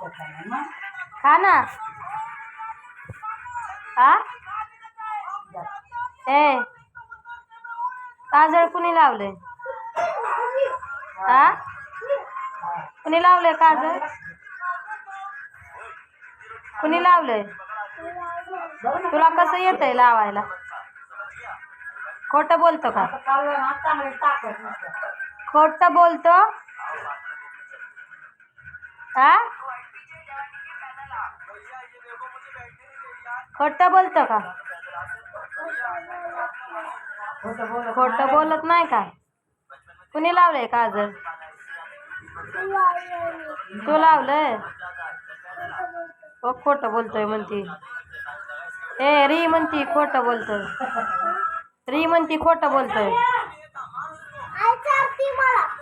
खा ना. हा ए काजळ कुणी लावले? हा कुणी लावले काजळ? कुणी लावलंय? तुला कसं येतंय लावायला? खोटं बोलतो का? खोटं बोलतो? हा खोटं बोलतो का? खोटं बोलत नाही का? कुणी लावलंय काजळ? तू लावलंय? हो खोटं बोलतोय म्हणती. ए री म्हणती खोटं बोलतोय. री म्हणती खोटं बोलतोय.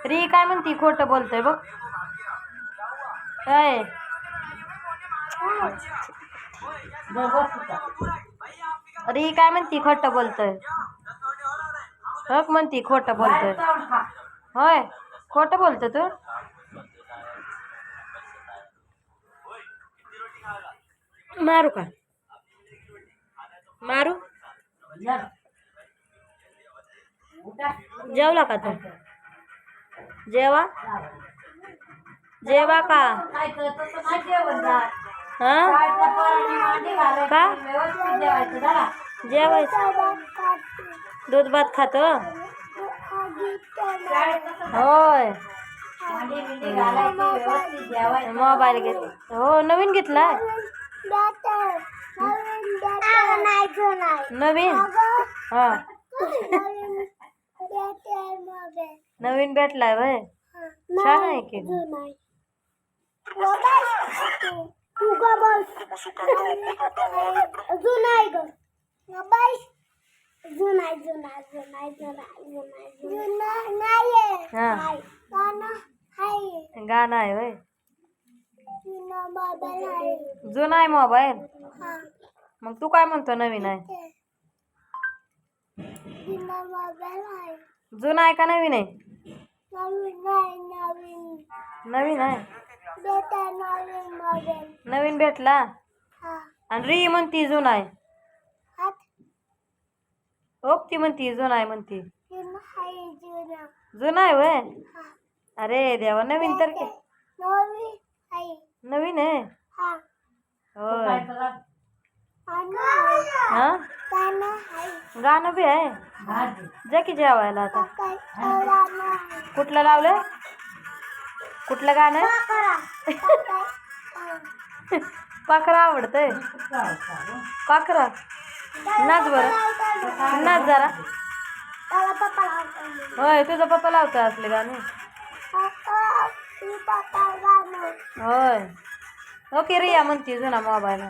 री काय म्हणती खोटं बोलतोय बघ. काय री काय म्हणती खोटं बोलतोय. म्हणती खोटं बोलतोय. होय खोटं बोलतो तू. मारू का? मारू? जेवला का तू? जेवा जेवा का? हा का जेवायचं? दूध भात खातो? होय मोबाईल घेत. हो नवीन घेतलाय. नवीन हा नवीन भेटलाय वय. छान आहे की. गाणं आहे वय. जुना आहे मोबाईल. मग तू काय म्हणतो नवीन आहे? जुना आहे का नवीन आहे? नवीन आहे. नवीन भेटला. आणि री म्हणती जुना आहे. ओके म्हणती जुना आहे म्हणती. जुना आहे वय. अरे देवा नवीन तर नवीन आहे. होय हा गाणं बी आहे. जा की जेवायला आता. कुठलं लावलं? कुठलं गाणं? पाखरा आवडतंय. पाखरा नाच बरं नाच जरा. होय तुझा पप्पा लावतो असले गाणे. होय ओके रिया म्हणती जुना मोबाईल.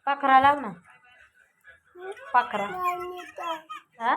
पाखरा लाव ना. पाखरा हा